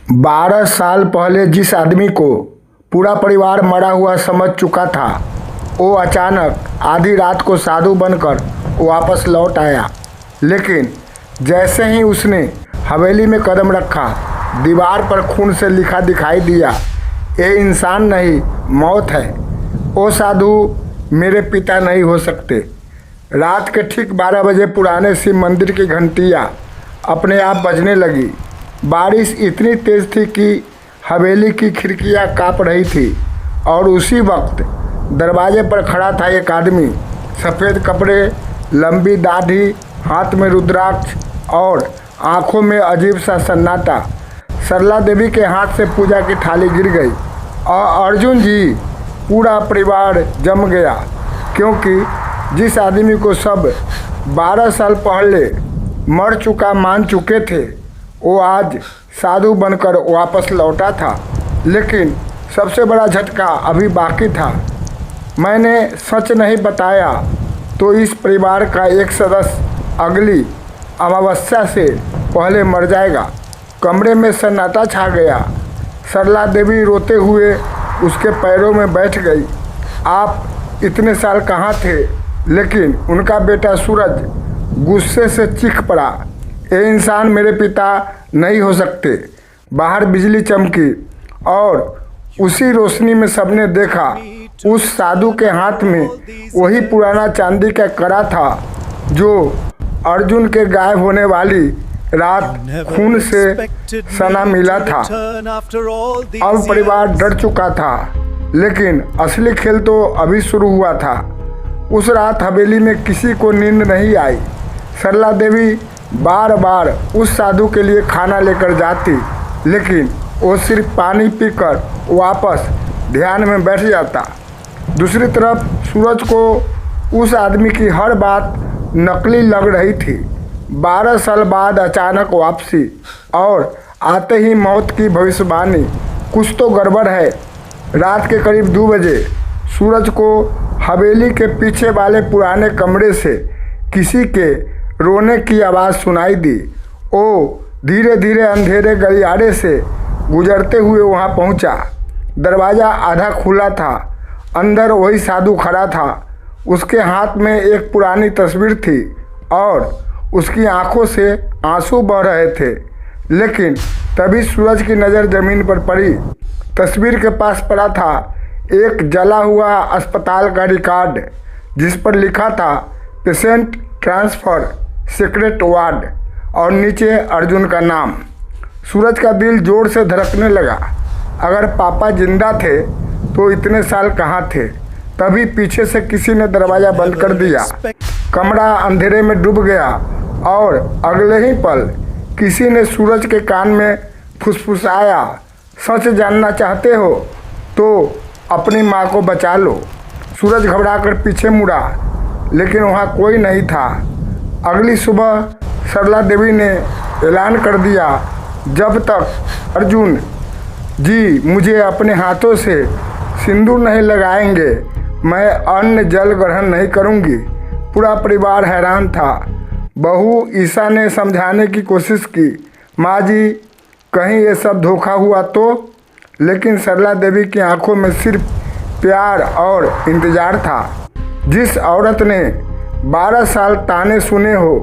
12 साल पहले जिस आदमी को पूरा परिवार मरा हुआ समझ चुका था, वो अचानक आधी रात को साधु बनकर वापस लौट आया। लेकिन जैसे ही उसने हवेली में कदम रखा, दीवार पर खून से लिखा दिखाई दिया, ये इंसान नहीं, मौत है। वो साधु मेरे पिता नहीं हो सकते। रात के ठीक 12 बजे पुराने शिव मंदिर की घंटियां अपने आप बजने लगी। बारिश इतनी तेज थी कि हवेली की खिड़कियां कांप रही थी और उसी वक्त दरवाजे पर खड़ा था एक आदमी। सफ़ेद कपड़े, लंबी दाढ़ी, हाथ में रुद्राक्ष और आंखों में अजीब सा सन्नाटा। सरला देवी के हाथ से पूजा की थाली गिर गई और अर्जुन जी, पूरा परिवार जम गया, क्योंकि जिस आदमी को सब 12 साल पहले मर चुका मान चुके थे, वो आज साधु बनकर वापस लौटा था। लेकिन सबसे बड़ा झटका अभी बाकी था। मैंने सच नहीं बताया तो इस परिवार का एक सदस्य अगली अमावस्या से पहले मर जाएगा। कमरे में सन्नाटा छा गया। सरला देवी रोते हुए उसके पैरों में बैठ गई। आप इतने साल कहाँ थे? लेकिन उनका बेटा सूरज गुस्से से चीख पड़ा, ये इंसान मेरे पिता नहीं हो सकते। बाहर बिजली चमकी और उसी रोशनी में सबने देखा उस साधु के हाथ में वही पुराना चांदी का कड़ा था जो अर्जुन के गायब होने वाली रात खून से सना मिला था। अब परिवार डर चुका था, लेकिन असली खेल तो अभी शुरू हुआ था। उस रात हवेली में किसी को नींद नहीं आई। सरला देवी बार बार उस साधु के लिए खाना लेकर जाती, लेकिन वो सिर्फ पानी पीकर वापस ध्यान में बैठ जाता। दूसरी तरफ सूरज को उस आदमी की हर बात नकली लग रही थी। 12 साल बाद अचानक वापसी और आते ही मौत की भविष्यवाणी, कुछ तो गड़बड़ है। रात के करीब 2 बजे सूरज को हवेली के पीछे वाले पुराने कमरे से किसी के रोने की आवाज़ सुनाई दी। वो धीरे धीरे अंधेरे गलियारे से गुजरते हुए वहाँ पहुँचा। दरवाज़ा आधा खुला था। अंदर वही साधु खड़ा था। उसके हाथ में एक पुरानी तस्वीर थी और उसकी आंखों से आंसू बह रहे थे। लेकिन तभी सूरज की नज़र ज़मीन पर पड़ी। तस्वीर के पास पड़ा था एक जला हुआ अस्पताल का रिकॉर्ड, जिस पर लिखा था पेशेंट ट्रांसफ़र सीक्रेट वार्ड और नीचे अर्जुन का नाम। सूरज का दिल जोर से धड़कने लगा। अगर पापा जिंदा थे तो इतने साल कहाँ थे? तभी पीछे से किसी ने दरवाज़ा बंद कर दिया। कमरा अंधेरे में डूब गया और अगले ही पल किसी ने सूरज के कान में फुसफुसाया, सच जानना चाहते हो तो अपनी माँ को बचा लो। सूरज घबराकर पीछे मुड़ा, लेकिन वहाँ कोई नहीं था। अगली सुबह सरला देवी ने ऐलान कर दिया, जब तक अर्जुन जी मुझे अपने हाथों से सिंदूर नहीं लगाएंगे, मैं अन्न जल ग्रहण नहीं करूंगी। पूरा परिवार हैरान था। बहू ईशा ने समझाने की कोशिश की, माँ जी कहीं ये सब धोखा हुआ तो? लेकिन सरला देवी की आंखों में सिर्फ प्यार और इंतजार था। जिस औरत ने 12 साल ताने सुने हो,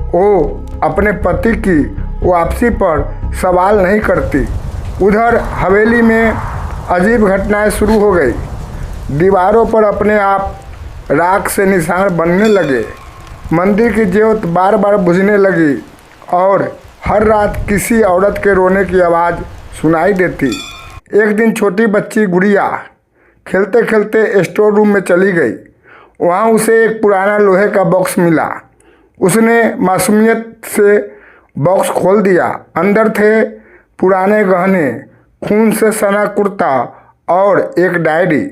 वो अपने पति की वापसी पर सवाल नहीं करती। उधर हवेली में अजीब घटनाएं शुरू हो गई। दीवारों पर अपने आप राख से निशान बनने लगे। मंदिर की ज्योत बार बार बुझने लगी और हर रात किसी औरत के रोने की आवाज़ सुनाई देती। एक दिन छोटी बच्ची गुड़िया खेलते खेलते स्टोर रूम में चली गई। वहाँ उसे एक पुराना लोहे का बॉक्स मिला। उसने मासूमियत से बॉक्स खोल दिया। अंदर थे पुराने गहने, खून से सना कुर्ता और एक डायरी।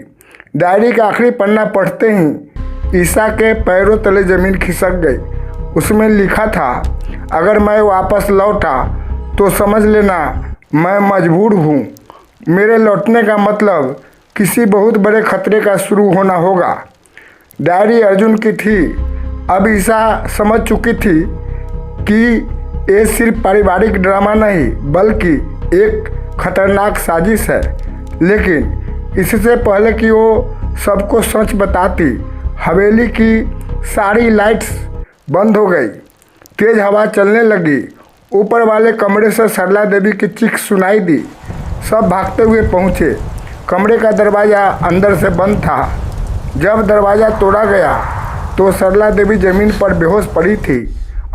डायरी का आखिरी पन्ना पढ़ते ही ईशा के पैरों तले ज़मीन खिसक गई। उसमें लिखा था, अगर मैं वापस लौटा तो समझ लेना मैं मजबूर हूँ। मेरे लौटने का मतलब किसी बहुत बड़े खतरे का शुरू होना होगा। डायरी अर्जुन की थी। अब ईशा समझ चुकी थी कि ये सिर्फ पारिवारिक ड्रामा नहीं, बल्कि एक खतरनाक साजिश है। लेकिन इससे पहले कि वो सबको सच बताती, हवेली की सारी लाइट्स बंद हो गई। तेज हवा चलने लगी। ऊपर वाले कमरे से सरला देवी की चीख सुनाई दी। सब भागते हुए पहुँचे। कमरे का दरवाज़ा अंदर से बंद था। जब दरवाज़ा तोड़ा गया तो सरला देवी ज़मीन पर बेहोश पड़ी थी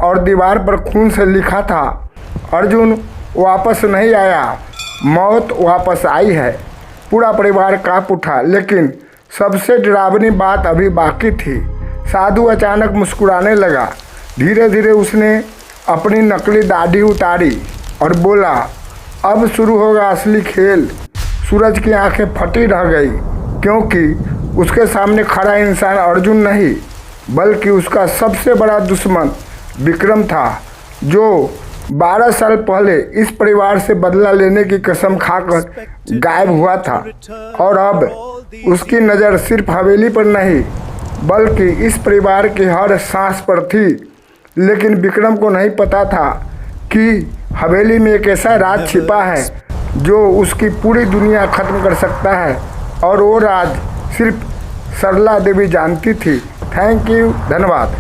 और दीवार पर खून से लिखा था, अर्जुन वापस नहीं आया, मौत वापस आई है। पूरा परिवार कांप उठा। लेकिन सबसे डरावनी बात अभी बाकी थी। साधु अचानक मुस्कुराने लगा। धीरे धीरे उसने अपनी नकली दाढ़ी उतारी और बोला, अब शुरू होगा असली खेल। सूरज की आंखें फटी रह गई, क्योंकि उसके सामने खड़ा इंसान अर्जुन नहीं, बल्कि उसका सबसे बड़ा दुश्मन विक्रम था, जो 12 साल पहले इस परिवार से बदला लेने की कसम खाकर गायब हुआ था। और अब उसकी नज़र सिर्फ हवेली पर नहीं, बल्कि इस परिवार की हर सांस पर थी। लेकिन विक्रम को नहीं पता था कि हवेली में एक ऐसा राज छिपा है जो उसकी पूरी दुनिया खत्म कर सकता है, और वो राज सिर्फ सरला देवी जानती थी। थैंक यू, धन्यवाद।